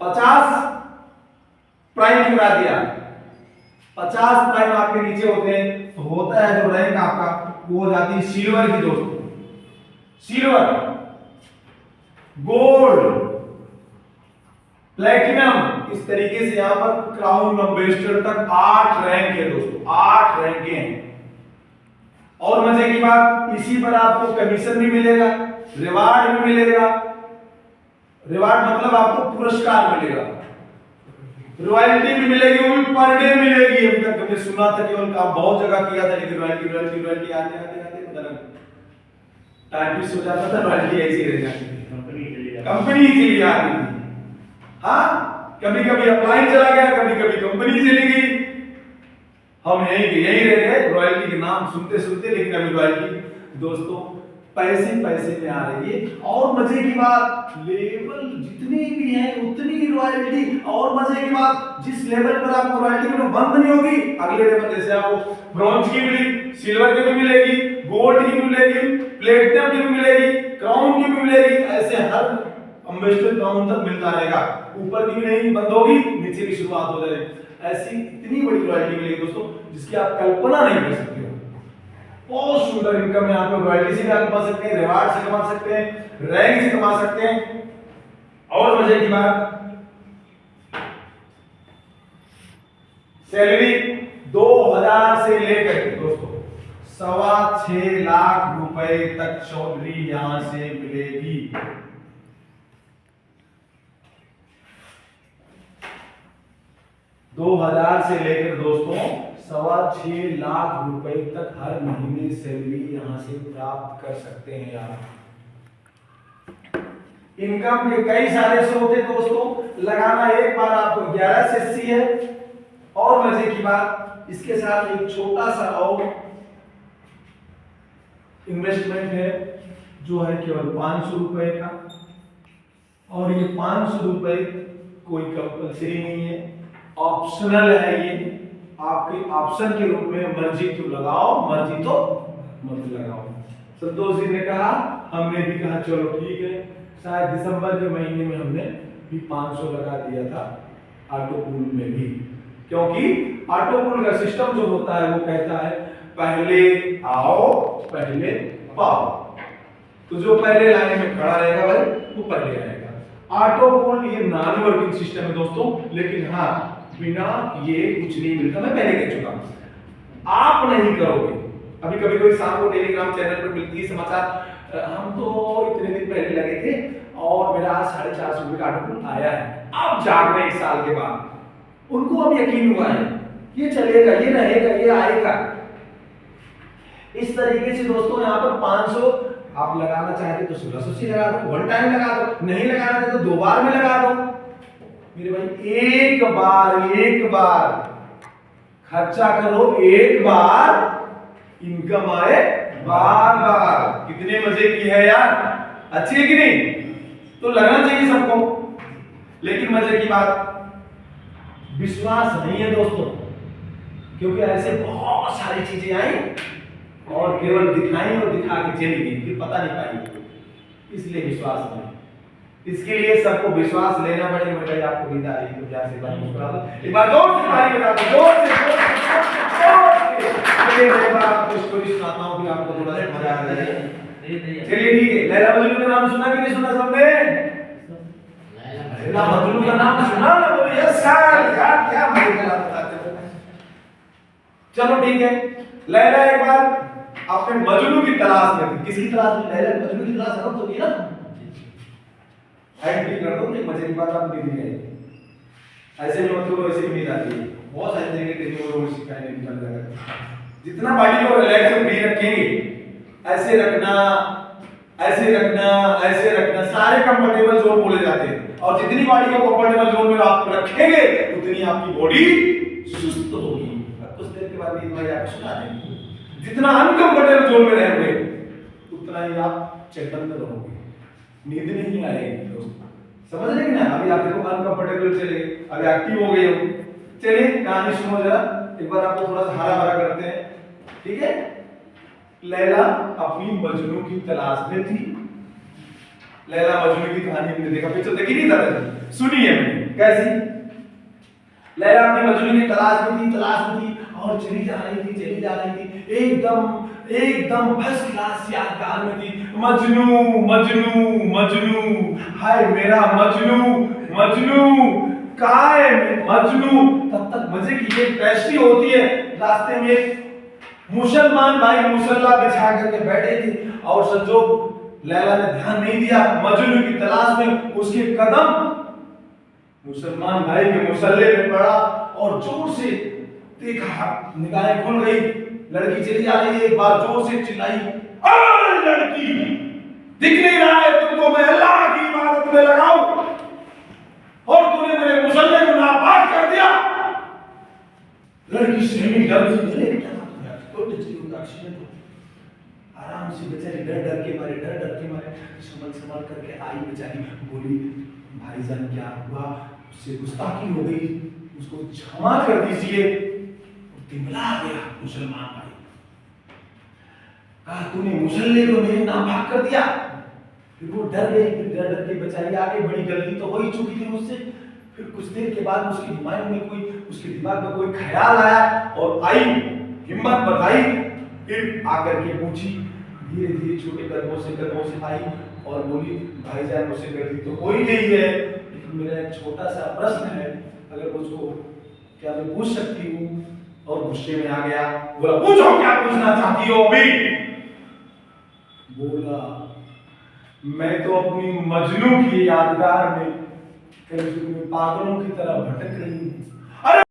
50 prime क्यों करा दिया? 50 प्राइम आपके नीचे होते हैं तो होता है जो रैंक आपका वो हो जाती है सिल्वर की दोस्तों। सिल्वर, गोल्ड, प्लेटिनम, इस तरीके से यहां पर क्राउन अम्बेसडर तक 8 रैंक है दोस्तों, 8 रैंकें हैं। और मजे की बात, इसी पर आपको कमीशन भी मिलेगा, रिवार्ड भी मिलेगा। रिवार्ड मतलब आपको पुरस्कार मिलेगा, रॉयल्टी भी मिलेगी, वो भी पर डे मिलेगी। अभी तक हमने सुना था केवल काम बहुत जगह किया था, लेकिन रॉयल्टी आते आते आते मतलब टाइम फिक्स हो जाता था, रॉयल्टी ऐसी रह जाती थी, कंपनी के लिए आती थी। हाँ, कभी कभी अप्लाई चला गया, कभी कभी कंपनी चली गई, हम यही रह गए रॉयल्टी के नाम सुनते सुनते। लेकिन अभी रॉयल्टी दोस्तों पैसे पैसे में आ रही है। और मजे की बात, लेवल जितनी भी है उतनी रॉयल्टी। और मजे की बात, जिस लेवल पर आपको रॉयल्टी मिले बंद नहीं होगी, अगले लेवल जैसे आपको ब्रॉन्ज की मिली, सिल्वर की भी मिलेगी, गोल्ड की भी मिलेगी, प्लेटिनम की भी मिलेगी, क्राउन की भी मिलेगी, ऐसे हर अम्बेसडर क्राउन तक मिलता रहेगा। ऊपर की भी नहीं बंद होगी, नीचे की शुरुआत हो जाएगी। ऐसी इतनी बड़ी रॉयल्टी मिलेगी दोस्तों जिसकी आप कल्पना नहीं कर सकते हो। बहुत सुंदर इनकम है, आप रॉयल्टी से भी आप कमा सकते हैं, रिवार्ड से कमा सकते हैं, रैंक से कमा सकते हैं। और मजे की बात, सैलरी 2000 से लेकर दोस्तों 6.25 लाख रुपए तक सैलरी यहां से मिलेगी। 2000 से लेकर दोस्तों 6.25 लाख रुपए तक हर महीने सैलरी यहां से प्राप्त कर सकते हैं आप। इनकम के कई सारे स्रोत हैं दोस्तों, लगाना एक बार आपको 11 से 80 है। और मजे की बात, इसके साथ एक छोटा सा और इन्वेस्टमेंट है जो है केवल 500 रुपए का। और ये 500 रुपए कोई कंपल्सरी नहीं है, ऑप्शनल है। ये आपके ऑप्शन के रूप में, मर्जी तो लगाओ, मर्जी तो मत लगाओ। संतोष जी ने कहा, हमने भी कहा चलो ठीक है। शायद दिसंबर के महीने में हमने भी 500 लगा दिया था ऑटो पूल में भी, क्योंकि ऑटो पूल का सिस्टम जो होता है वो कहता है पहले आओ पहले पाओ। तो जो पहले लाइन में खड़ा रहेगा भाई वो पहले आएगा। ऑटो पूल ये नॉन वर्किंग सिस्टम है दोस्तों, लेकिन हाँ बिना ये कुछ नहीं मिलता। मैं पहले कह चुका हूं, आप नहीं करोगे। अभी कभी कोई शाम को टेलीग्राम चैनल पर मिलती है समाचार, हम तो इतने दिन पहले लगे थे और मेरा आज 450 रुपए का ऑटो पूल आया है। अब जाग रहे 1 साल के बाद उनको अब यकीन हुआ है ये चलेगा, ये रहेगा, ये आएगा। इस तरीके से दोस्तों यहाँ पर 500 आप लगाना चाहते तो 1680 लगा दो, वन टाइम लगा दो, नहीं लगाना चाहते तो 2 बार में लगा दो। मेरे भाई एक बार खर्चा करो, एक बार इनकम आए बार बार। कितने मजे की है यार, अच्छी है कि नहीं? तो लगना चाहिए सबको। लेकिन मजे की बात, विश्वास नहीं है दोस्तों, क्योंकि ऐसे बहुत सारी चीजें आई और केवल दिखाई और दिखा के चली गई, फिर पता नहीं पाई, इसलिए विश्वास नहीं। इसके लिए सबको विश्वास लेना पड़ेगा। भाई आपको नींद आ रही है तो प्यार से बात मुस्कुरा दो, एक बार जोर से ताली बजा दो, जोर से। एक बार आपको स्टोरी सुनाता हूं, फिर आपको थोड़ा सा मजा आ जाएगा। चलिए ठीक है, लैला मजनू का नाम सुना कि नहीं सुना सबने? लैला मजनू का नाम सुना ना? बोलो यस सर, यार क्या मजे की बात बताते हो। चलो ठीक है, लैला एक बार अपने मजनू की तलाश में थी। किसकी तलाश में? लैला मजनू की तलाश करो तो नहीं ना, ऐड कर दो, एक मजे की बात आप नींद नहीं आएगी। ऐसे में मतलब ऐसे ही नींद आती है। बहुत सारे तरीके के जो रोज सिखाने निकल जाएगा। जितना बॉडी को रिलैक्स और फ्री रखेंगे, ऐसे रखना, ऐसे रखना, ऐसे रखना, सारे कंफर्टेबल जोन बोले जाते हैं। और जितनी बॉडी को कंफर्टेबल जोन में आप रखेंगे उतनी आपकी बॉडी सुस्त होगी। कुछ देर के बाद नींद में आपको सुना देंगे। जितना अनकंफर्टेबल जोन में रहेंगे उतना ही आप चेतन रहोगे, नींद नहीं आएगी दोस्तों। समझ रहे हैं ना? अभी आप देखो अनकंफर्टेबल चले गए, अभी एक्टिव हो गए हो। चलिए कहानी सुनो जरा, एक बार आपको थोड़ा सा हरा भरा करते हैं, ठीक है? लैला अपनी मजनू की तलाश में थी। लैला मजनू की कहानी हमने देखा, पिक्चर देखी नहीं दादाजी? सुनी है मैंने, कैसी? लैला अपनी मजनू की तलाश में थी और चली जा रही थी एकदम फर्स्ट क्लास यादगार में थी। मजनू मजनू मजनू, हाय मेरा मजनू कहाँ है मजनू? तब तक मजे की एक पेस्ट्री होती है। रास्ते में एक मुसलमान भाई मुसल्ला बिछा करके बैठे थे और संजोग लैला ने ध्यान नहीं दिया, मजनू की तलाश में उसके कदम मुसलमान भाई के मुसल्ले पे पड़ा और जोर से देखा, निगाहें खुल गई, लड़की चली जा रही है। एक बार जोर से चिल्लाई, अरे लड़की, दिख नहीं रहा है तुमको मैं अल्लाह की इबादत में लगाऊं और तूने मेरे मुसल्ले को नापाक कर दिया। लड़की सहमी डर गई, आराम से बेचारी डर के मारे संभल करके आई। बेचारी बोली, भाईजान क्या हुआ? उससे गुस्ताखी हो गई, उसको क्षमा कर दीजिए। तिमला गया मुसलमान भाई, कहा तूने मुसल्ले को मेरे नापाक कर दिया। फिर वो डर गई, फिर डर के बेचारी आगे, बड़ी गलती तो हो ही चुकी थी मुझसे। फिर कुछ देर के बाद उसके दिमाग में कोई ख्याल आया और आई, हिम्मत बताई, फिर आकर के पूछी, धीरे धीरे छोटे कदमों से आई और बोली, भाईजान मुझसे गलती तो हो ही गई है, लेकिन मेरा एक छोटा सा प्रश्न है, अगर मुझको क्या मैं पूछ सकती हूँ? और गुस्से में आ गया, बोला पूछो क्या पूछना चाहती हो अभी? बोला, मैं तो अपनी मजनू की यादगार में पागलों की तरह भटक रही हूँ। अरे